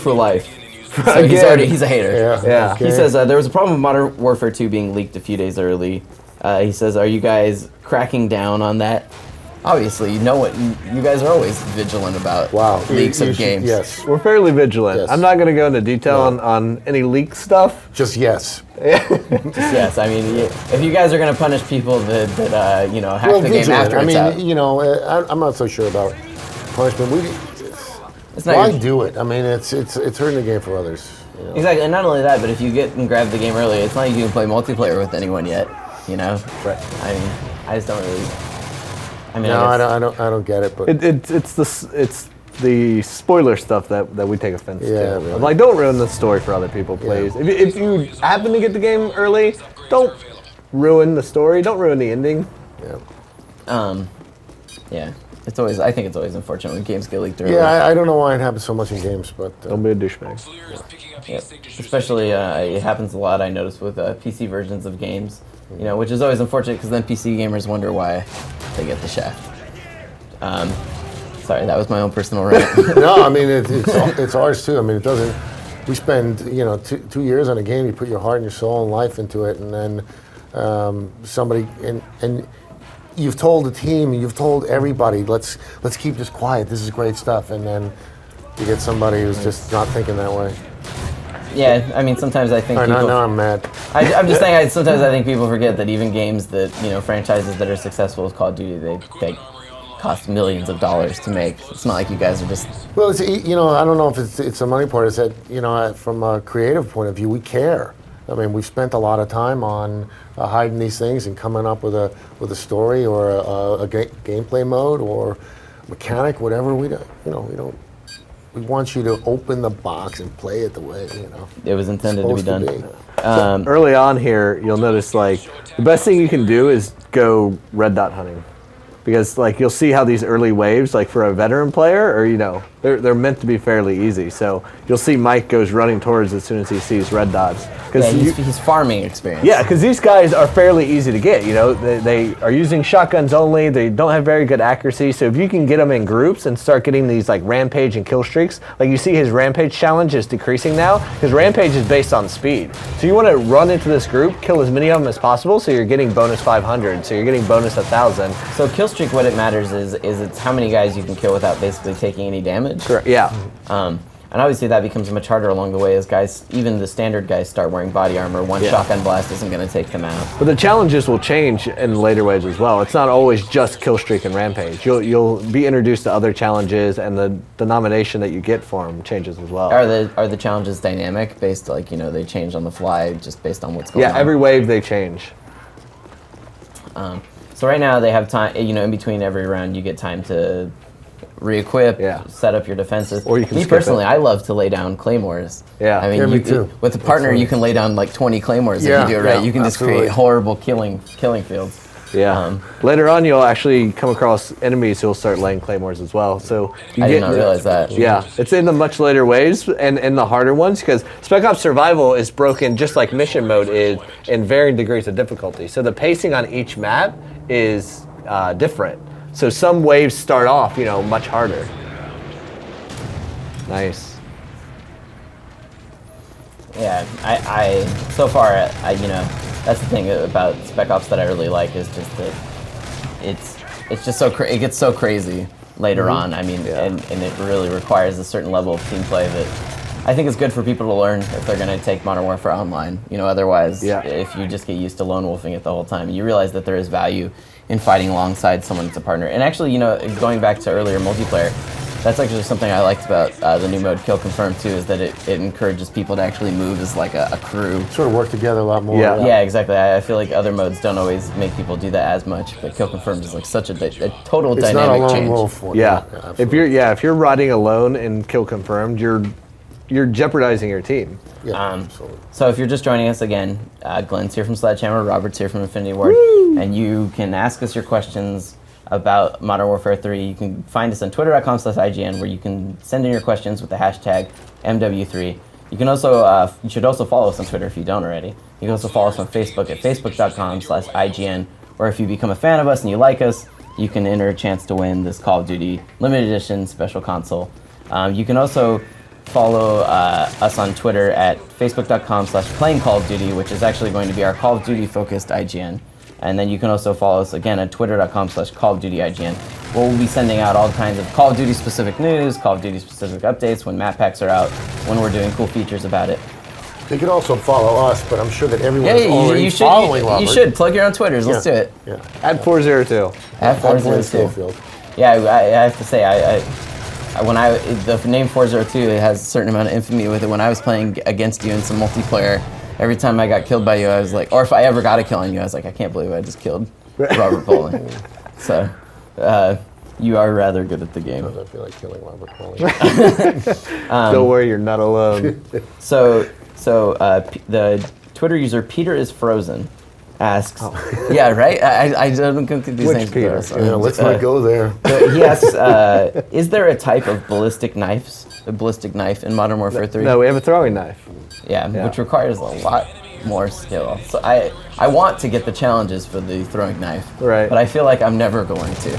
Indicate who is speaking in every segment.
Speaker 1: for life. So he's a hater.
Speaker 2: Yeah.
Speaker 1: Okay. He says there was a problem with Modern Warfare 2 being leaked a few days early. He says, are you guys cracking down on that? Obviously, you know what? You guys are always vigilant about leaks of games.
Speaker 2: Yes.
Speaker 3: We're fairly vigilant. Yes. I'm not going to go into detail on any leak stuff.
Speaker 2: Just yes.
Speaker 1: Yes. I mean, if you guys are going to punish people that hack the game after it's out.
Speaker 2: I'm not so sure about punishment. Why do it? I mean, it's hurting the game for others. You know?
Speaker 1: Exactly, and not only that, but if you get and grab the game early, it's not like you can play multiplayer with anyone yet. You know.
Speaker 2: Right.
Speaker 1: I mean, I just don't really. I mean,
Speaker 2: no, I don't get it. But
Speaker 3: it's the spoiler stuff that we take offense to.
Speaker 2: Really.
Speaker 3: Like, don't ruin the story for other people, please. Yeah. If you happen to get the game early, don't ruin the story. Don't ruin the ending.
Speaker 2: Yeah.
Speaker 1: Yeah. I think it's always unfortunate when games get leaked early.
Speaker 2: Yeah, I don't know why it happens so much in games, but
Speaker 3: don't be a douchebag.
Speaker 1: Yeah. Especially, it happens a lot. I notice with PC versions of games. Which is always unfortunate because then PC gamers wonder why they get the shaft. Sorry, that was my own personal rant.
Speaker 2: No, I mean it's ours too. I mean it doesn't. We spend 2 years on a game. You put your heart and your soul and life into it, and then somebody and you've told the team, you've told everybody, let's keep this quiet. This is great stuff, and then you get somebody who's just not thinking that way.
Speaker 1: Yeah, I mean, sometimes I think people...
Speaker 2: Now I'm mad.
Speaker 1: I'm just saying, sometimes I think people forget that even games that, franchises that are successful with Call of Duty, they cost millions of dollars to make. It's not like you guys are just...
Speaker 2: Well, I don't know if it's the money part. It's that, from a creative point of view, we care. I mean, we've spent a lot of time on hiding these things and coming up with a story or a gameplay mode or mechanic, whatever. We don't... We want you to open the box and play it the way,
Speaker 1: it was intended to be done.
Speaker 3: So early on here, you'll notice, like, the best thing you can do is go red dot hunting. Because, like, you'll see how these early waves, like, for a veteran player, or, they're meant to be fairly easy. So you'll see Mike goes running towards as soon as he sees red dots.
Speaker 1: He's farming experience.
Speaker 3: Yeah, because these guys are fairly easy to get, They are using shotguns only. They don't have very good accuracy. So if you can get them in groups and start getting these, like, rampage and kill streaks, like you see his rampage challenge is decreasing now. His rampage is based on speed. So you want to run into this group, kill as many of them as possible, so you're getting bonus 500. So you're getting bonus 1,000.
Speaker 1: So kill streak, what it matters is it's how many guys you can kill without basically taking any damage.
Speaker 3: Correct. Yeah.
Speaker 1: And obviously that becomes much harder along the way as guys, even the standard guys, start wearing body armor. One shotgun blast isn't going to take them out.
Speaker 3: But the challenges will change in later waves as well. It's not always just kill streak and rampage. You'll be introduced to other challenges, and the denomination that you get for them changes as well.
Speaker 1: Are the challenges dynamic, based they change on the fly just based on what's going on?
Speaker 3: Yeah, every wave they change.
Speaker 1: So right now they have time. In between every round, you get time to re-equip, set up your defenses.
Speaker 3: Or you can
Speaker 1: me personally, I love to lay down claymores.
Speaker 3: Yeah,
Speaker 1: I mean,
Speaker 2: me too.
Speaker 1: With a partner, you can lay down like 20 claymores if you do it right. You can just create horrible killing fields.
Speaker 3: Yeah. Later on, you'll actually come across enemies who'll start laying claymores as well. So
Speaker 1: I did not realize that.
Speaker 3: Yeah, it's in the much later waves and in the harder ones, because Spec Ops Survival is broken just like mission mode is in varying degrees of difficulty. So the pacing on each map is different. So some waves start off, much harder. Nice.
Speaker 1: Yeah, I so far, that's the thing about Spec Ops that I really like is just that it's just it gets so crazy later on. I mean, and it really requires a certain level of team play that I think is good for people to learn if they're going to take Modern Warfare Online. Otherwise, if you just get used to lone wolfing it the whole time, you realize that there is value in fighting alongside someone that's a partner. And actually, going back to earlier multiplayer, that's actually something I liked about the new mode Kill Confirm too, is that it encourages people to actually move as like a crew.
Speaker 2: Sort of work together a lot more.
Speaker 1: Yeah, exactly. I feel like other modes don't always make people do that as much, but Kill Confirm is like such a total
Speaker 2: it's
Speaker 1: dynamic
Speaker 2: not a lone
Speaker 1: change.
Speaker 2: wolf.
Speaker 3: If you're riding alone in Kill Confirmed, you're jeopardizing your team.
Speaker 2: Yeah, absolutely.
Speaker 1: So if you're just joining us again, Glenn's here from Sledgehammer, Robert's here from Infinity Ward, and you can ask us your questions about Modern Warfare 3. You can find us on twitter.com/IGN, where you can send in your questions with the hashtag MW3. You can also, you should also follow us on Twitter if you don't already. You can also follow us on Facebook at facebook.com/IGN, or if you become a fan of us and you like us, you can enter a chance to win this Call of Duty Limited Edition Special Console. You can also follow us on Twitter at facebook.com/playing Call of Duty, which is actually going to be our Call of Duty focused IGN. And then you can also follow us again at twitter.com/Call of Duty IGN. We'll be sending out all kinds of Call of Duty specific news, Call of Duty specific updates when map packs are out, when we're doing cool features about it.
Speaker 2: They could also follow us, but I'm sure that everyone is already following Robert.
Speaker 1: You should plug your own Twitters. Let's do it.
Speaker 2: Yeah.
Speaker 3: At 402.
Speaker 1: At 402. Yeah, I have to say, the name 402 it has a certain amount of infamy with it. When I was playing against you in some multiplayer, every time I got killed by you, I was like, or if I ever got a kill on you, I was like, I can't believe I just killed Robert Bowling. So, you are rather good at the game.
Speaker 2: I feel like killing Robert Bowling.
Speaker 3: Don't worry, you're not alone.
Speaker 1: So the Twitter user Peter is Frozen asks, yeah, right? I don't think these
Speaker 3: Which
Speaker 1: names
Speaker 3: Peter?
Speaker 1: are
Speaker 2: Let's not go there.
Speaker 1: He asks, is there a type of ballistic knife in Modern Warfare 3?
Speaker 3: No, we have a throwing knife.
Speaker 1: Yeah, which requires a lot more skill. So I want to get the challenges for the throwing knife,
Speaker 3: Right.
Speaker 1: but I feel like I'm never going to.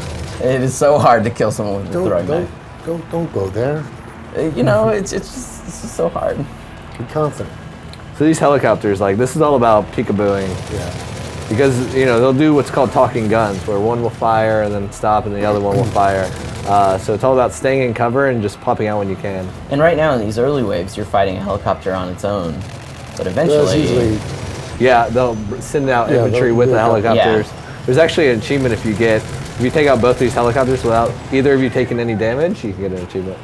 Speaker 1: It is so hard to kill someone with a throwing knife.
Speaker 2: Don't go there.
Speaker 1: You know, it's just so hard.
Speaker 2: Be confident.
Speaker 3: So these helicopters, like, this is all about peekabooing.
Speaker 2: Yeah.
Speaker 3: Because, you know, they'll do what's called talking guns, where one will fire and then stop and the other one will fire. So it's all about staying in cover and just popping out when you can.
Speaker 1: And right now in these early waves, you're fighting a helicopter on its own. But eventually...
Speaker 3: Yeah, they'll send out infantry with the helicopters.
Speaker 1: Yeah.
Speaker 3: There's actually an achievement if you take out both these helicopters without either of you taking any damage, you can get an achievement.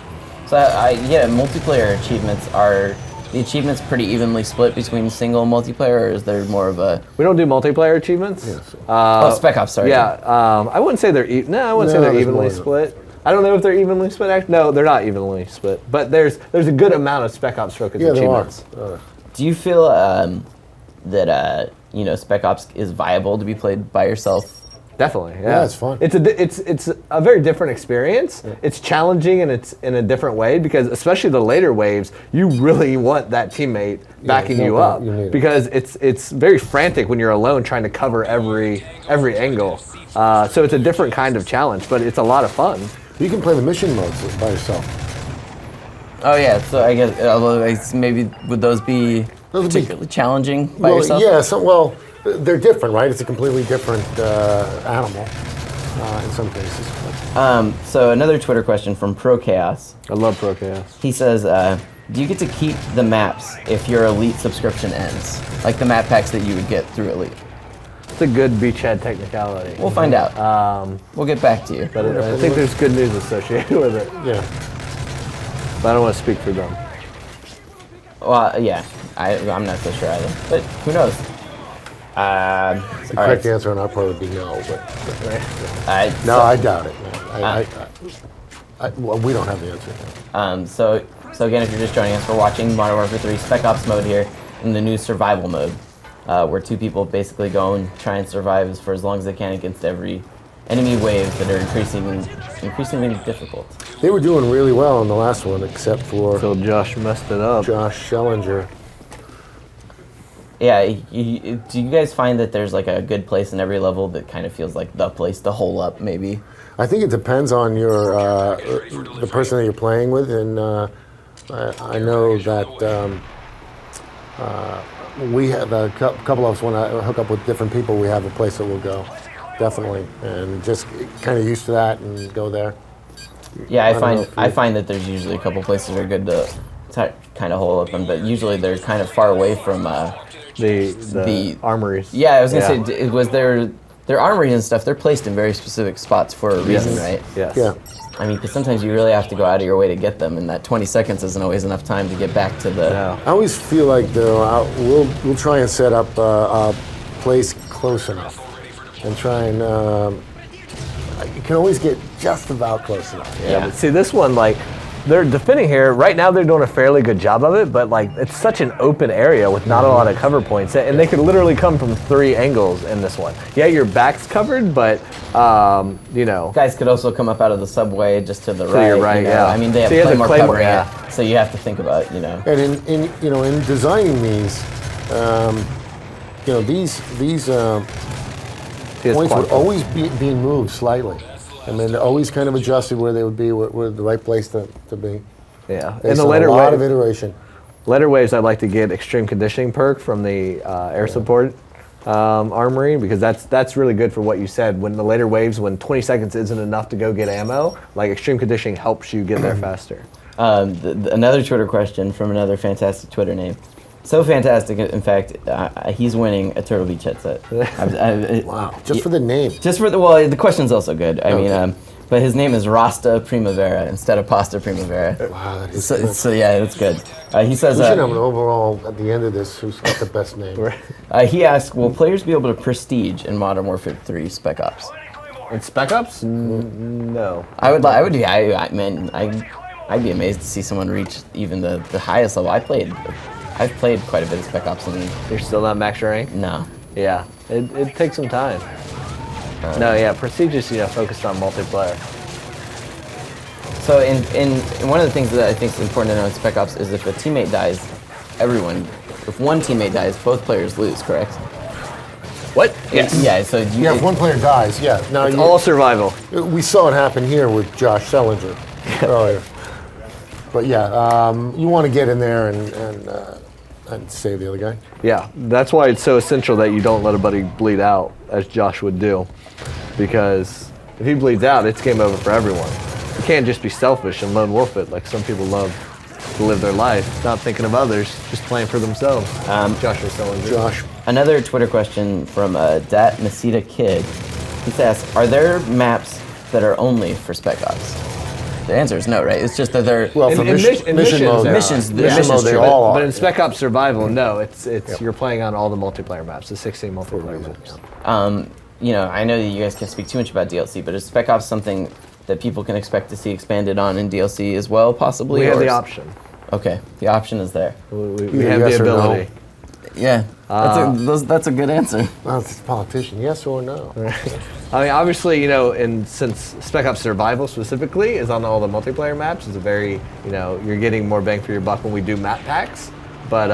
Speaker 1: So multiplayer achievements are... The achievements pretty evenly split between single and multiplayer, or is there more of a...
Speaker 3: We don't do multiplayer achievements.
Speaker 2: Yes.
Speaker 1: Spec Ops, sorry.
Speaker 3: Yeah, I wouldn't say they're evenly split. I don't know if they're evenly split. No, they're not evenly split. But there's a good amount of Spec Ops focused achievements.
Speaker 1: Do you feel that Spec Ops is viable to be played by yourself?
Speaker 3: Definitely,
Speaker 2: Yeah, it's fun.
Speaker 3: It's a very different experience. Yeah. It's challenging and it's in a different way because especially the later waves, you really want that teammate backing you up because it's very frantic when you're alone trying to cover every angle. So it's a different kind of challenge, but it's a lot of fun.
Speaker 2: You can play the mission modes by yourself.
Speaker 1: Oh yeah, so I guess maybe would those be particularly challenging by yourself?
Speaker 2: Yeah, they're different, right? It's a completely different animal in some cases.
Speaker 1: So another Twitter question from Pro Chaos.
Speaker 3: I love Pro Chaos.
Speaker 1: He says, do you get to keep the maps if your Elite subscription ends? Like the map packs that you would get through Elite?
Speaker 3: It's a good beachhead technicality.
Speaker 1: We'll find out. We'll get back to you.
Speaker 3: But I think there's good news associated with it.
Speaker 2: Yeah.
Speaker 3: But I don't want to speak for them.
Speaker 1: Well, yeah. I'm not so sure either. But who knows?
Speaker 2: The correct answer on our part would be no, but I doubt it. Well, we don't have the answer.
Speaker 1: So again, if you're just joining us, we're watching Modern Warfare 3 Spec Ops mode here in the new survival mode, where two people basically go and try and survive for as long as they can against every enemy wave that are increasingly difficult.
Speaker 2: They were doing really well in the last one, except for
Speaker 3: until Josh messed it up.
Speaker 2: Josh Schellinger.
Speaker 1: Yeah, do you guys find that there's like a good place in every level that kind of feels like the place to hole up, maybe?
Speaker 2: I think it depends on your the person that you're playing with, and I know that we have a couple of us when I hook up with different people, we have a place that we'll go, definitely, and just kind of used to that and go there.
Speaker 1: Yeah, I find that there's usually a couple places that are good to kind of hole up in, but usually they're kind of far away from
Speaker 3: the armories.
Speaker 1: Yeah, I was gonna say, it was their armories and stuff. They're placed in very specific spots for a reason, right?
Speaker 3: Yes.
Speaker 2: Yeah.
Speaker 1: I mean, because sometimes you really have to go out of your way to get them, and that 20 seconds isn't always enough time to get back to the.
Speaker 3: Yeah.
Speaker 2: I always feel like though we'll try and set up a place close enough, and try and you can always get just about close enough.
Speaker 1: Yeah.
Speaker 3: But see, this one, like, they're defending here. Right now, they're doing a fairly good job of it, but, like, it's such an open area with not a lot of cover points, and they could literally come from 3 angles in this one. Yeah, your back's covered, but, you know.
Speaker 1: Guys could also come up out of the subway just to the right.
Speaker 3: Your right,
Speaker 1: you know?
Speaker 3: yeah.
Speaker 1: I mean, they have Claymore covering it, so you have to think about, you know.
Speaker 2: And in designing these, these points would always be being moved slightly. I mean, they're always kind of adjusted where they would be, where the right place to be.
Speaker 3: Yeah. In
Speaker 2: Based
Speaker 3: the
Speaker 2: on
Speaker 3: later
Speaker 2: a lot
Speaker 3: wave,
Speaker 2: of iteration.
Speaker 3: later waves, I'd like to get extreme conditioning perk from the air support armory, because that's really good for what you said. When the later waves, when 20 seconds isn't enough to go get ammo, like extreme conditioning helps you get there faster.
Speaker 1: Another Twitter question from another fantastic Twitter name. So fantastic, in fact, he's winning a Turtle Beach headset.
Speaker 2: Wow, just for the name.
Speaker 1: Just for the question's also good. I mean, but his name is Rasta Primavera instead of Pasta Primavera.
Speaker 2: Wow, that is
Speaker 1: So,
Speaker 2: good.
Speaker 1: so yeah, that's good. He says,
Speaker 2: We should have an overall, at the end of this, who's got the best name.
Speaker 1: he asks, will players be able to prestige in Modern Warfare 3 Spec Ops?
Speaker 3: In Spec Ops? No.
Speaker 1: I'd be amazed to see someone reach even the highest level. I've played quite a bit of Spec Ops, and
Speaker 3: You're still not max rank?
Speaker 1: no.
Speaker 3: Yeah, it takes some time. No, yeah, Prestige is focused on multiplayer.
Speaker 1: So in one of the things that I think is important to know in Spec Ops is if a teammate dies, if one teammate dies, both players lose, correct?
Speaker 3: What? Yes.
Speaker 1: Yeah, so
Speaker 2: Yeah, if one player dies, yeah. Now
Speaker 3: It's all survival.
Speaker 2: we saw it happen here with Josh Sellinger earlier. But yeah, you want to get in there and save the other guy.
Speaker 3: Yeah, that's why it's so essential that you don't let a buddy bleed out, as Josh would do. Because if he bleeds out, it's game over for everyone. You can't just be selfish and lone wolf it like some people love to live their life, not thinking of others, just playing for themselves. Josh is selling.
Speaker 2: Josh.
Speaker 1: Another Twitter question from Dat Masita Kid. He says, are there maps that are only for Spec Ops? The answer is no, right? It's just that they're
Speaker 2: Well, for
Speaker 3: in
Speaker 2: mission
Speaker 3: missions,
Speaker 2: mode,
Speaker 3: they're
Speaker 1: missions.
Speaker 3: not.
Speaker 1: The
Speaker 2: Mission
Speaker 1: missions
Speaker 2: mode, they
Speaker 1: true,
Speaker 2: all are.
Speaker 3: But in Spec Ops Survival, no, it's you're playing on all the multiplayer maps, the 16 multiplayer maps.
Speaker 1: I know that you guys can't speak too much about DLC, but is Spec Ops something that people can expect to see expanded on in DLC as well, possibly?
Speaker 3: We have
Speaker 1: or
Speaker 3: the
Speaker 1: is-
Speaker 3: option.
Speaker 1: Okay, the option is there.
Speaker 3: We
Speaker 2: Either
Speaker 3: have
Speaker 2: yes
Speaker 3: the
Speaker 2: or no.
Speaker 3: ability.
Speaker 1: Yeah, that's a good answer.
Speaker 2: Well, it's a politician, yes or no?
Speaker 3: I mean, obviously, since Spec Ops Survival specifically is on all the multiplayer maps, it's a very, you're getting more bang for your buck when we do map packs. But,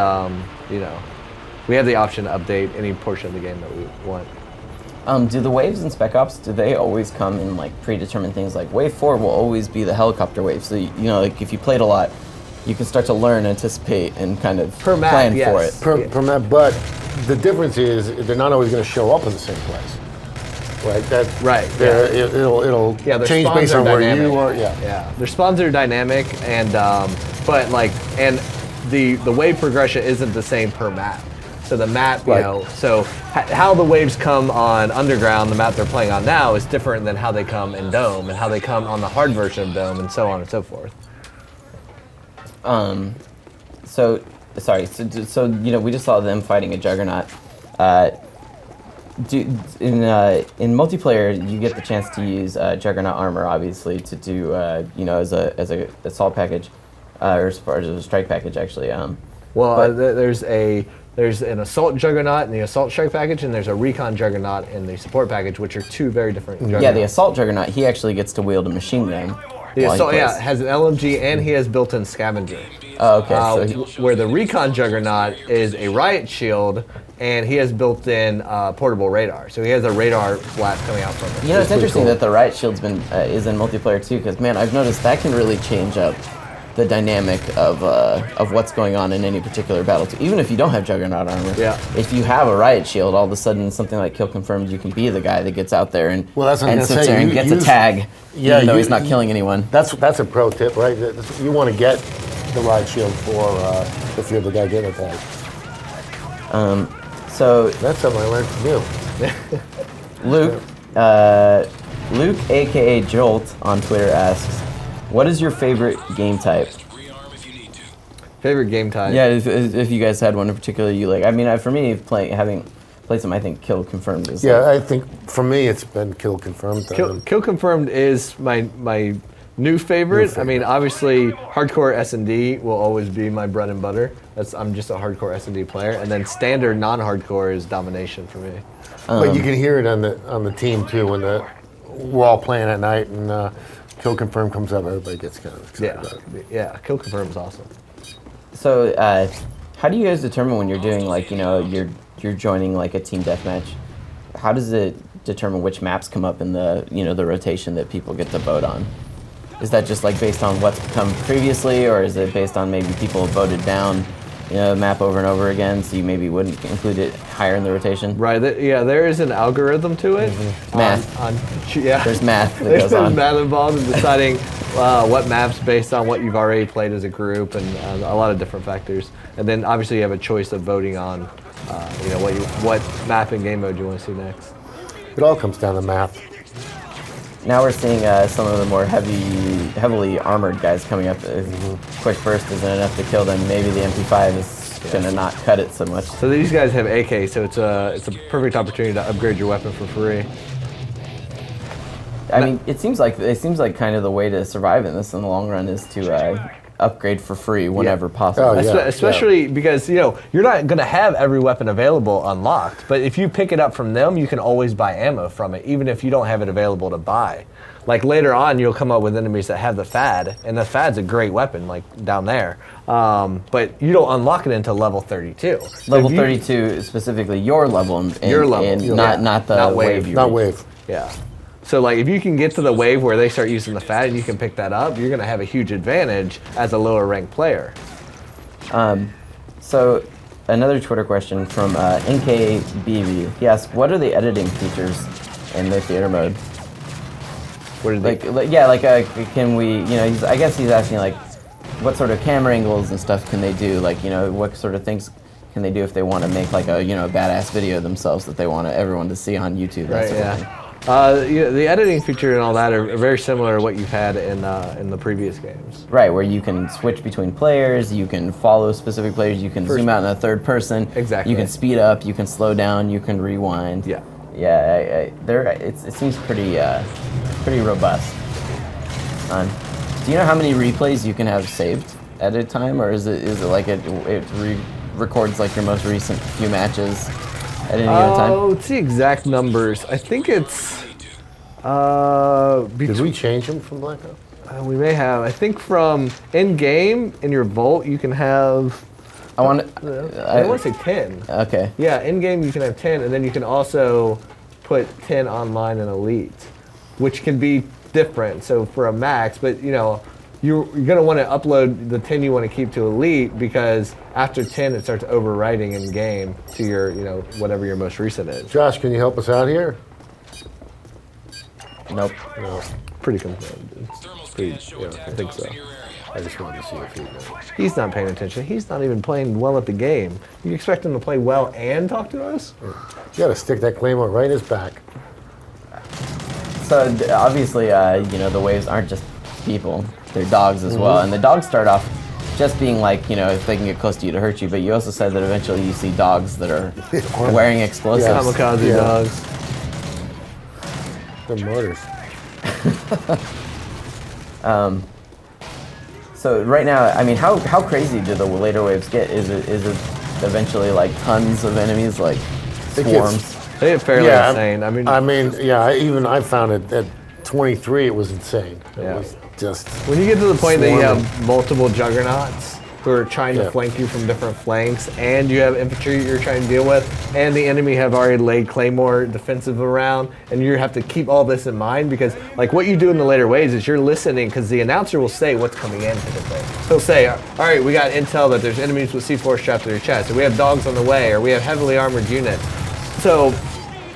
Speaker 3: we have the option to update any portion of the game that we want.
Speaker 1: Do the waves in Spec Ops, do they always come in like predetermined things? Like wave 4 will always be the helicopter wave. So, like if you played a lot, you can start to learn, anticipate, and kind of
Speaker 3: Per map,
Speaker 1: plan
Speaker 3: yes.
Speaker 1: for it.
Speaker 2: Per map, but the difference is they're not always going to show up in the same place. Right.
Speaker 3: Right,
Speaker 2: It'll
Speaker 3: Yeah, their
Speaker 2: change
Speaker 3: spawns
Speaker 2: based
Speaker 3: are
Speaker 2: on where
Speaker 3: dynamic.
Speaker 2: you are. Yeah.
Speaker 3: Yeah, their spawns are dynamic, and the wave progression isn't the same per map. So the map,
Speaker 2: Right.
Speaker 3: how the waves come on Underground, the map they're playing on now, is different than how they come in Dome, and how they come on the hard version of Dome, and so on and so forth.
Speaker 1: So we just saw them fighting a Juggernaut. In multiplayer, you get the chance to use Juggernaut armor, obviously, to do as a assault package, or as part of a strike package, actually.
Speaker 3: There's an assault Juggernaut in the assault strike package, and there's a recon Juggernaut in the support package, which are two very different Juggernauts.
Speaker 1: Yeah, the assault Juggernaut, he actually gets to wield a machine gun.
Speaker 3: The
Speaker 1: while he
Speaker 3: assault,
Speaker 1: plays.
Speaker 3: has an LMG, and he has built-in scavenger.
Speaker 1: Oh, okay.
Speaker 3: Where the recon Juggernaut is a riot shield, and he has built-in portable radar. So he has a radar blast coming out from it.
Speaker 1: It's interesting that the riot shield's is in multiplayer too, because man, I've noticed that can really change up the dynamic of what's going on in any particular battle too. Even if you don't have Juggernaut armor,
Speaker 3: Yeah.
Speaker 1: if you have a riot shield, all of a sudden something like Kill Confirmed, you can be the guy that gets out there and
Speaker 2: Well, that's what I was gonna
Speaker 1: sits
Speaker 2: say.
Speaker 1: there and gets a tag,
Speaker 2: Yeah,
Speaker 1: even though
Speaker 2: you-
Speaker 1: he's not killing anyone.
Speaker 2: That's a pro tip, right? You want to get the ride shield for if you're the guy getting attacked.
Speaker 1: So
Speaker 2: That's something I learned from you.
Speaker 1: Luke, aka Jolt, on Twitter asks, "What is your favorite game type?"
Speaker 3: Favorite game type?
Speaker 1: Yeah, if you guys had one in particular you like. I mean, for me, having played some, I think Kill Confirmed is.
Speaker 2: Yeah, I think for me it's been Kill Confirmed.
Speaker 3: Kill Confirmed is my new favorite. I mean, obviously, hardcore S&D will always be my bread and butter. I'm just a hardcore S&D player, and then standard non-hardcore is domination for me.
Speaker 2: But you can hear it on the team too when we're all playing at night and Kill Confirmed comes up. Everybody gets kind of excited about it.
Speaker 3: Yeah, Kill Confirmed is awesome.
Speaker 1: So, how do you guys determine when you're doing you're joining like a team deathmatch? How does it determine which maps come up in the the rotation that people get to vote on? is that just like based on what's come previously, or is it based on maybe people voted down the map over and over again, so you maybe wouldn't include it higher in the rotation?
Speaker 3: Right. Yeah, there is an algorithm to it.
Speaker 1: Math.
Speaker 3: Yeah.
Speaker 1: There's math that
Speaker 3: There's
Speaker 1: goes on.
Speaker 3: math involved in deciding what maps based on what you've already played as a group and a lot of different factors. And then obviously you have a choice of voting on, what map and game mode you want to see next.
Speaker 2: It all comes down to math.
Speaker 1: Now we're seeing some of the more heavily armored guys coming up. Quick burst isn't enough to kill them. Maybe the MP5 is gonna not cut it so much.
Speaker 3: So these guys have AK, so it's a perfect opportunity to upgrade your weapon for free.
Speaker 1: I mean, it seems like kind of the way to survive in this in the long run is to upgrade for free whenever possible.
Speaker 2: Oh, yeah.
Speaker 3: Especially because you're not going to have every weapon available unlocked, but if you pick it up from them, you can always buy ammo from it, even if you don't have it available to buy. Like later on, you'll come up with enemies that have the FAD, and the FAD's a great weapon, like down there. But you don't unlock it until level 32.
Speaker 1: Level 32 specifically, your level, not the wave.
Speaker 2: Not wave.
Speaker 3: Yeah. So like if you can get to the wave where they start using the FAD and you can pick that up, you're going to have a huge advantage as a lower ranked player.
Speaker 1: So another Twitter question from NKBB. He asked, what are the editing features in the theater mode?
Speaker 3: What are they?
Speaker 1: Can we, I guess he's asking like, what sort of camera angles and stuff can they do? Like, what sort of things can they do if they want to make like a, badass video themselves that they want everyone to see on YouTube? That sort of thing.
Speaker 3: The editing feature and all that are very similar to what you've had in the previous games.
Speaker 1: Right, where you can switch between players, you can follow specific players, you can zoom out in the third person.
Speaker 3: Exactly.
Speaker 1: You can speed up, you can slow down, you can rewind.
Speaker 3: Yeah.
Speaker 1: Yeah, it seems pretty robust. Do you know how many replays you can have saved at a time, or is it like it records like your most recent few matches at any given time?
Speaker 3: Oh, let's see exact numbers. I think it's.
Speaker 2: Did we change them from Black Ops?
Speaker 3: We may have. I think from in game in your vault you can have. I want to say 10.
Speaker 1: Okay.
Speaker 3: Yeah, in game you can have 10, and then you can also put 10 online in Elite, which can be different. So for a max, but you're going to want to upload the 10 you want to keep to Elite, because after 10 it starts overwriting in game to your whatever your most recent is.
Speaker 2: Josh, can you help us out here?
Speaker 1: Nope.
Speaker 2: No.
Speaker 3: Pretty complete. I think so.
Speaker 2: I just wanted to see if he knows.
Speaker 3: He's not paying attention. He's not even playing well at the game. You expect him to play well and talk to us?
Speaker 2: You got to stick that claymore right in his back.
Speaker 1: So obviously, the waves aren't just people; they're dogs as well. And the dogs start off just being like, if they can get close to you to hurt you. But you also said that eventually you see dogs that are wearing explosives.
Speaker 2: Yeah.
Speaker 3: Kamikaze dogs.
Speaker 2: They're martyrs.
Speaker 1: So right now, I mean, how crazy do the later waves get? Is it eventually like tons of enemies, like swarms?
Speaker 3: They get fairly insane.
Speaker 2: I found it at 23. It was insane. It was just
Speaker 3: when you get to the point that you
Speaker 2: swarming.
Speaker 3: have multiple juggernauts who are trying to flank you from different flanks, and you have infantry you're trying to deal with, and the enemy have already laid claymore defensive around, and you have to keep all this in mind, because like what you do in the later waves is you're listening, because the announcer will say what's coming in typically. He'll say, all right, we got intel that there's enemies with C4 strapped to their chest, or we have dogs on the way, or we have heavily armored units. So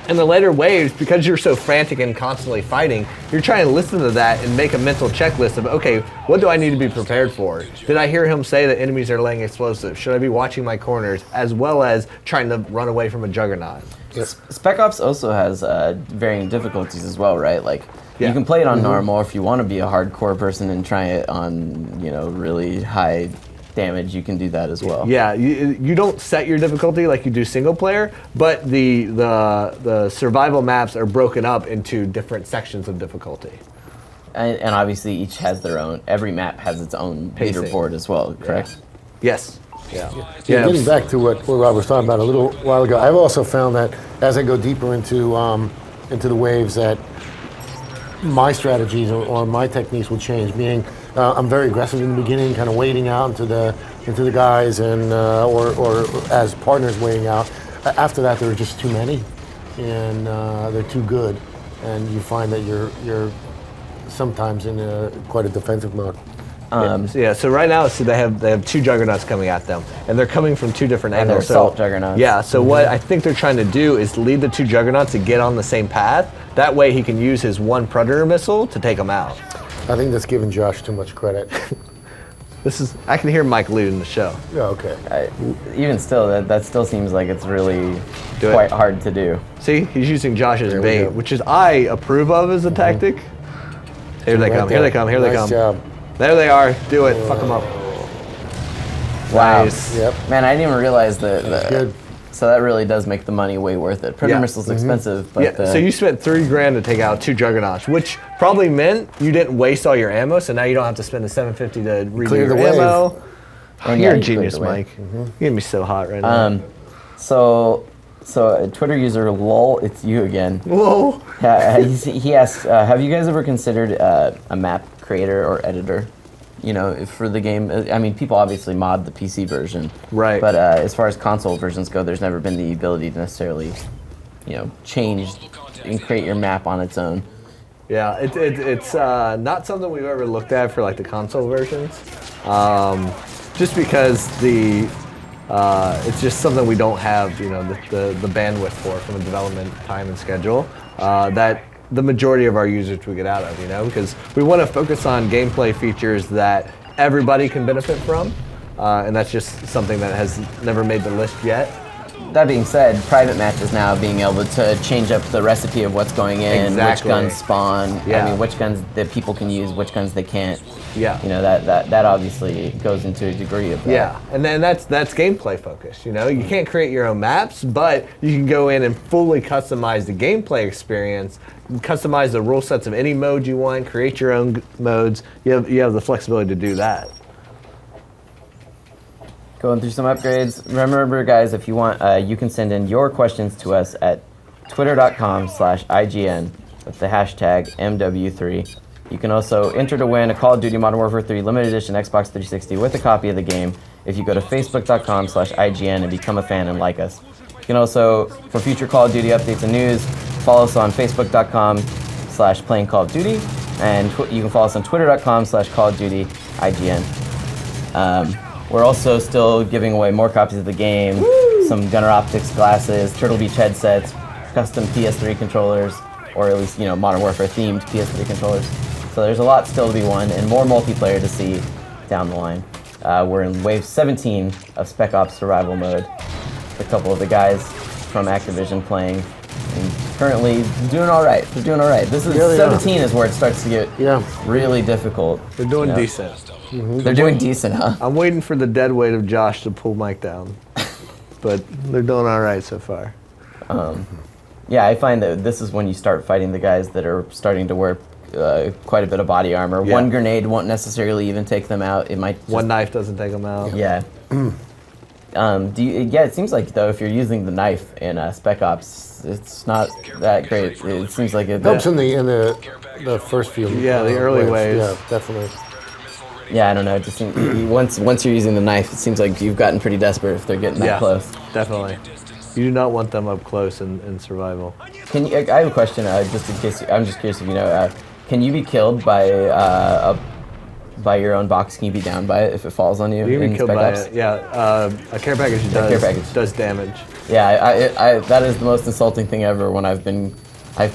Speaker 3: in the later waves, because you're so frantic and constantly fighting, you're trying to listen to that and make a mental checklist of, okay, what do I need to be prepared for? Did I hear him say that enemies are laying explosives? Should I be watching my corners, as well as trying to run away from a juggernaut?
Speaker 1: Spec Ops also has varying difficulties as well, right? Like, you can play it on normal if you want to be a hardcore person and try it on, really high damage, you can do that as well.
Speaker 3: Yeah, you don't set your difficulty like you do single player, but the survival maps are broken up into different sections of difficulty.
Speaker 1: And obviously each has their own, every map has its own leaderboard as well, correct?
Speaker 3: Yes. Yeah.
Speaker 2: Getting back to what Rob was talking about a little while ago, I've also found that as I go deeper into the waves, that my strategies or my techniques will change. Meaning, I'm very aggressive in the beginning, kind of wading out into the guys, and or as partners wading out. After that, there are just too many, and they're too good, and you find that you're sometimes in quite a defensive mode.
Speaker 3: So right now, they have 2 Juggernauts coming at them, and they're coming from 2 different
Speaker 1: And they're
Speaker 3: angles.
Speaker 1: assault Juggernauts.
Speaker 3: Yeah, so what I think they're trying to do is lead the 2 Juggernauts to get on the same path. That way he can use his 1 Predator missile to take them out.
Speaker 2: I think that's giving Josh too much credit.
Speaker 3: I can hear Mike leading the show.
Speaker 2: Yeah, okay.
Speaker 1: Even still, that still seems like it's really
Speaker 3: Do it.
Speaker 1: quite hard to do.
Speaker 3: See, he's using Josh's
Speaker 2: There we
Speaker 3: bait,
Speaker 2: go.
Speaker 3: which is I approve of as a tactic. Here they
Speaker 2: Right
Speaker 3: come,
Speaker 2: there.
Speaker 3: here they come, here they
Speaker 2: Nice
Speaker 3: come.
Speaker 2: job.
Speaker 3: There they are, do it, fuck them up.
Speaker 1: Wow.
Speaker 3: Nice.
Speaker 2: Yep.
Speaker 1: Man, I didn't even realize that.
Speaker 2: Good.
Speaker 1: So that really does make the money way worth it. Predator
Speaker 3: Yeah.
Speaker 1: missile's expensive, but
Speaker 3: Yeah, so you spent $3,000 to take out 2 Juggernauts, which probably meant you didn't waste all your ammo, so now you don't have to spend the $750 to redo
Speaker 2: Clear
Speaker 3: your
Speaker 2: the wave.
Speaker 3: ammo.
Speaker 1: And
Speaker 3: You're
Speaker 1: yeah,
Speaker 3: a
Speaker 1: you cleared
Speaker 3: genius,
Speaker 1: the way.
Speaker 3: Mike. You're gonna be so hot right now.
Speaker 1: So a Twitter user lol, it's you again.
Speaker 3: Whoa.
Speaker 1: He asks, have you guys ever considered a map creator or editor? You know, for the game. I mean, people obviously mod the PC version,
Speaker 3: Right.
Speaker 1: But as far as console versions go, there's never been the ability to necessarily, change and create your map on its own.
Speaker 3: Yeah, it's not something we've ever looked at for like the console versions, just because it's just something we don't have the bandwidth for from a development time and schedule that the majority of our users would get out of, because we want to focus on gameplay features that everybody can benefit from, and that's just something that has never made the list yet.
Speaker 1: That being said, private matches now being able to change up the recipe of what's going in,
Speaker 3: Exactly.
Speaker 1: which guns spawn,
Speaker 3: Yeah.
Speaker 1: I mean, which guns that people can use, which guns they can't.
Speaker 3: Yeah.
Speaker 1: That obviously goes into a degree of that.
Speaker 3: Yeah, and then that's gameplay focused. You can't create your own maps, but you can go in and fully customize the gameplay experience, customize the rule sets of any mode you want, create your own modes. You have the flexibility to do that.
Speaker 1: Going through some upgrades. Remember, guys, if you want, you can send in your questions to us at twitter.com/IGN with the hashtag MW3. You can also enter to win a Call of Duty Modern Warfare 3 limited edition Xbox 360 with a copy of the game if you go to facebook.com/IGN and become a fan and like us. You can also, for future Call of Duty updates and news, follow us on facebook.com/playing Call of Duty, and you can follow us on twitter.com/Call of Duty IGN. We're also still giving away more copies of the game, some Gunner Optics glasses, Turtle Beach headsets, custom PS3 controllers, or at least, Modern Warfare themed PS3 controllers. So there's a lot still to be won, and more multiplayer to see down the line. We're in Wave 17 of Spec Ops Survival Mode. A couple of the guys from Activision playing, and currently doing all right. They're doing all right. This is
Speaker 2: Yeah, they are.
Speaker 1: 17 is where it starts to get really difficult.
Speaker 3: They're doing
Speaker 1: You know?
Speaker 3: decent.
Speaker 1: They're doing decent, huh?
Speaker 3: I'm waiting for the dead weight of Josh to pull Mike down, but they're doing all right so far.
Speaker 1: Yeah, I find that this is when you start fighting the guys that are starting to wear quite a bit of body armor.
Speaker 3: Yeah.
Speaker 1: One grenade won't necessarily even take them out. It might just,
Speaker 3: One knife doesn't take them out.
Speaker 1: Yeah. It seems like, though, if you're using the knife in Spec Ops, it's not that great. It seems like it
Speaker 2: Helps in the first few.
Speaker 3: The early waves.
Speaker 2: Yeah, definitely.
Speaker 1: Yeah, I don't know. It just seems, once you're using the knife, it sems like you've gotten pretty desperate if they're getting that close.
Speaker 3: Definitely. You do not want them up close in survival.
Speaker 1: Can you? I have a question, just in case. I'm just curious if you know. Can you be killed by your own box? Can you be downed by it if it falls on you?
Speaker 3: You can
Speaker 1: in
Speaker 3: be killed
Speaker 1: Spec
Speaker 3: by
Speaker 1: Ops?
Speaker 3: it. Yeah, a care package does damage.
Speaker 1: Yeah, that is the most insulting thing ever. When I've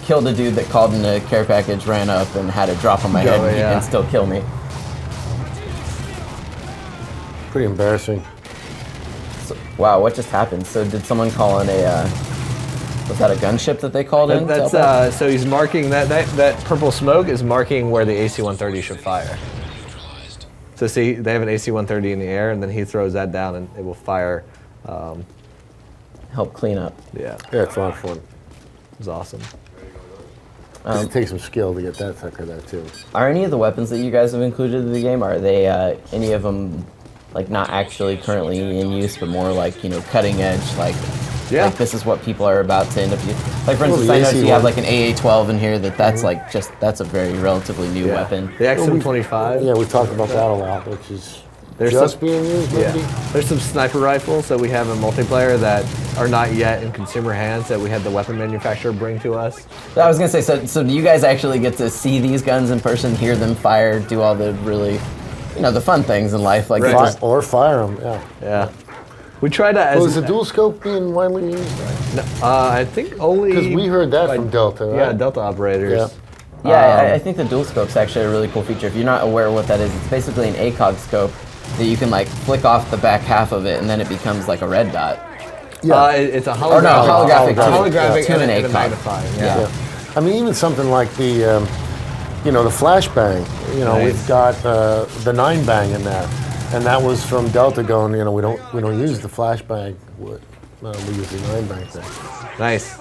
Speaker 1: killed a dude that called in a care package, ran up, and had a drop on my head, and still kill me.
Speaker 2: Pretty embarrassing.
Speaker 1: So, wow, what just happened? So did someone call in was that a gunship that they called in?
Speaker 3: So he's marking that purple smoke is marking where the AC-130 should fire. So see, they have an AC-130 in the air, and then he throws that down, and it will fire.
Speaker 1: Help clean up.
Speaker 3: Yeah,
Speaker 2: It's a lot of fun.
Speaker 3: it's awesome.
Speaker 2: It takes some skill to get that sucker there too.
Speaker 1: Are any of the weapons that you guys have included in the game, are they any of them like not actually currently in use, but more like cutting edge, like this is what people are about to end up using? Like for instance, I noticed you have like an AA-12 in here. That's like that's a very relatively new weapon.
Speaker 3: The XM25.
Speaker 2: Yeah, we talked about that a lot, which is
Speaker 3: There's
Speaker 2: just
Speaker 3: some-
Speaker 2: being used maybe.
Speaker 3: There's some sniper rifles that we have in multiplayer that are not yet in consumer hands that we had the weapon manufacturer bring to us.
Speaker 1: I was gonna say, so do you guys actually get to see these guns in person, hear them fire, do all the really, the fun things in life, like
Speaker 2: Or fire them, yeah.
Speaker 3: Yeah. We try to.
Speaker 2: Well, is the dual scope being widely used?
Speaker 3: I think only.
Speaker 2: Because we heard that from Delta, right?
Speaker 3: Yeah, Delta operators.
Speaker 2: Yeah.
Speaker 1: Yeah, I think the dual scope's actually a really cool feature. If you're not aware of what that is, it's basically an ACOG scope that you can like flick off the back half of it, and then it becomes like a red dot.
Speaker 2: Yeah.
Speaker 3: It's a holographic.
Speaker 1: Or no, holographic
Speaker 3: holographic
Speaker 1: to
Speaker 3: and
Speaker 1: an
Speaker 3: a
Speaker 1: ACOG.
Speaker 3: magnifying.
Speaker 1: Yeah.
Speaker 2: I mean, even something like the, the flashbang.
Speaker 3: Nice.
Speaker 2: We've got the 9-bang in there, and that was from Delta going. We don't use the flashbang. We use the 9-bang thing.
Speaker 3: Nice.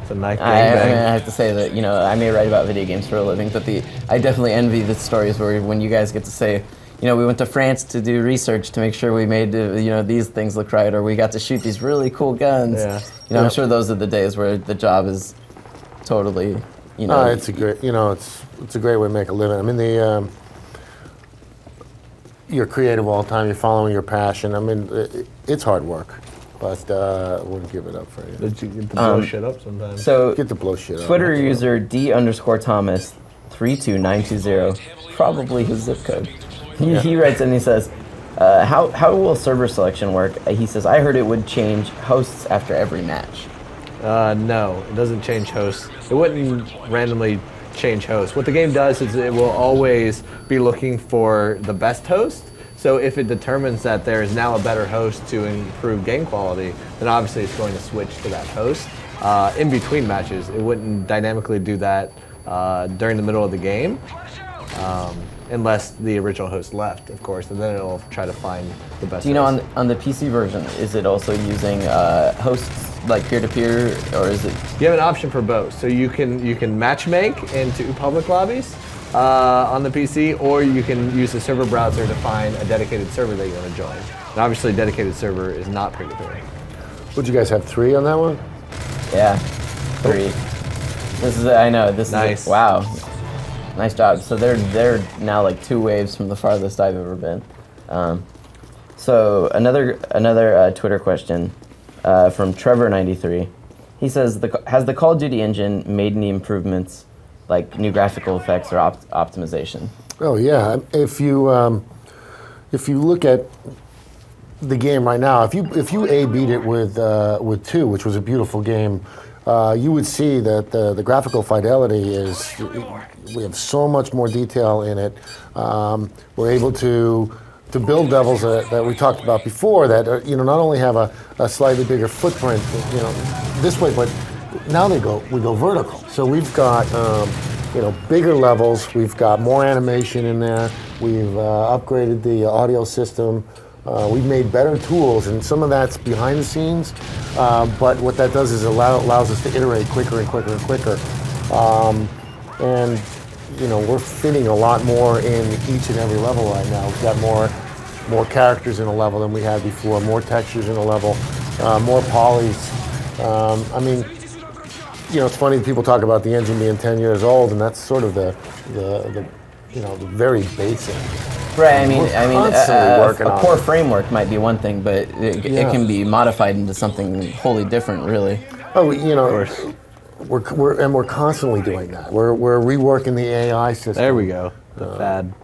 Speaker 3: It's a nice
Speaker 1: I have to say that I may write about video games for a living, but I definitely envy the stories where when you guys get to say, we went to France to do research to make sure we made these things look right, or we got to shoot these really cool guns.
Speaker 3: Yeah.
Speaker 1: I'm sure those are the days where the job is totally
Speaker 2: It's a great it's a great way to make a living. I mean you're creative all the time. You're following your passion. I mean it's hard work. But I wouldn't give it up for you.
Speaker 3: Did you get to blow shit up sometimes?
Speaker 1: So
Speaker 2: Get to blow shit up.
Speaker 1: Twitter user D_Thomas 32920, probably his zip code. He writes and he says, how will server selection work? He says, I heard it would change hosts after every match.
Speaker 3: No, it doesn't change hosts. It wouldn't randomly change hosts. What the game does is it will always be looking for the best host. So if it determines that there is now a better host to improve game quality, then obviously it's going to switch to that host. In between matches, it wouldn't dynamically do that during the middle of the game, unless the original host left, of course, and then it'll try to find the best
Speaker 1: Do you know
Speaker 3: host.
Speaker 1: on the PC version, is it also using hosts like peer-to-peer, or is it?
Speaker 3: You have an option for both. So you can matchmake into public lobbies on the PC, or you can use the server browser to find a dedicated server that you want to join. And obviously, a dedicated server is not peer-to-peer.
Speaker 2: Would you guys have 3 on that one?
Speaker 1: Yeah, 3. This is I know this
Speaker 3: Nice.
Speaker 1: is wow, nice job. So they're now like 2 waves from the farthest I've ever been. So another Twitter question from Trevor93. He says, has the Call of Duty engine made any improvements, like new graphical effects or optimization?
Speaker 2: Oh yeah. If you look at the game right now, if you A/B'd it with 2, which was a beautiful game, you would see that the graphical fidelity is. We have so much more detail in it. We're able to build levels that we talked about before that not only have a slightly bigger footprint, this way, but now we go vertical. So we've got bigger levels. We've got more animation in there. We've upgraded the audio system. We've made better tools, and some of that's behind the scenes. But what that does is allows us to iterate quicker and quicker and quicker. And we're fitting a lot more in each and every level right now. We've got more characters in a level than we had before, more textures in a level, more polys. I mean, it's funny people talk about the engine being 10 years old, and that's sort of the very basic.
Speaker 1: Right. I mean,
Speaker 2: constantly working
Speaker 1: a
Speaker 2: on
Speaker 1: core
Speaker 2: it.
Speaker 1: framework might be one thing, but it can be modified into something wholly different, really.
Speaker 2: Oh, we're constantly doing that. We're reworking the AI system.
Speaker 3: There we go. The fad.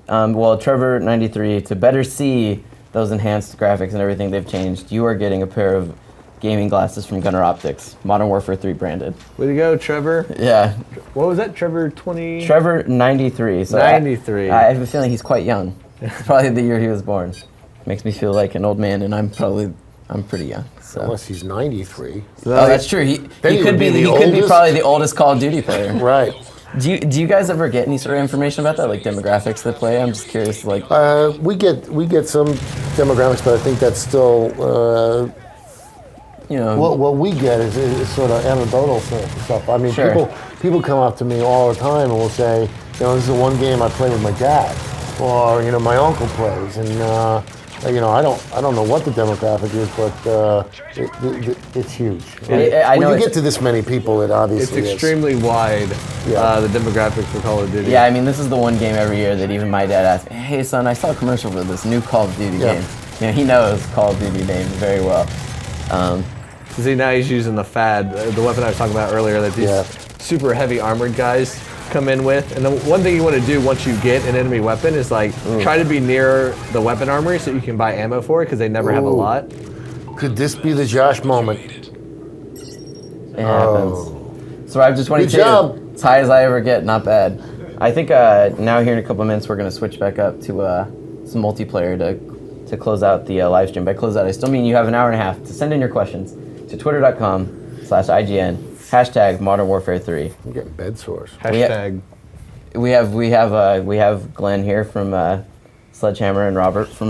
Speaker 1: Well, Trevor93, to better see those enhanced graphics and everything they've changed, you are getting a pair of gaming glasses from Gunner Optics, Modern Warfare 3 branded.
Speaker 3: Way to go, Trevor.
Speaker 1: Yeah.
Speaker 3: What was that? Trevor 20?
Speaker 1: Trevor93. So
Speaker 3: 93.
Speaker 1: I have a feeling he's quite young. It's probably the year he was born. Makes me feel like an old man, and I'm pretty young. So.
Speaker 2: Unless he's 93.
Speaker 1: Oh, that's true. He could be
Speaker 2: oldest?
Speaker 1: probably the oldest Call of Duty player.
Speaker 2: Right.
Speaker 1: Do you guys ever get any sort of information about that, like demographics that play? I'm just curious, like.
Speaker 2: We get some demographics, but I think that's still. What we get is sort of anecdotal stuff. I mean,
Speaker 1: Sure.
Speaker 2: people come up to me all the time and will say, this is the one game I play with my dad, or my uncle plays, and I don't know what the demographic is, but it's huge.
Speaker 1: I know
Speaker 2: when you get to this many people, it obviously
Speaker 3: It's extremely wide, the demographics for Call of Duty.
Speaker 1: Yeah, I mean, this is the one game every year that even my dad asks, hey son, I saw a commercial for this new Call of Duty game. Yeah, he knows Call of Duty names very well.
Speaker 3: See, now he's using the FAD, the weapon I was talking about earlier, that these super heavy armored guys come in with. And the one thing you want to do once you get an enemy weapon is like try to be near the weapon armory so you can buy ammo for it because they never have a lot. Could
Speaker 2: this be the Josh moment?
Speaker 1: It happens. Survived to 22.
Speaker 2: Good job.
Speaker 1: As high as I ever get, not bad. I think now here in a couple of minutes we're going to switch back up to some multiplayer to close out the live stream. By close out, I still mean you have an hour and a half to send in your questions to twitter.com/IGN, hashtag Modern Warfare 3.
Speaker 2: I'm getting bed sores.
Speaker 3: Hashtag.
Speaker 1: We have Glenn here from Sledgehammer and Robert from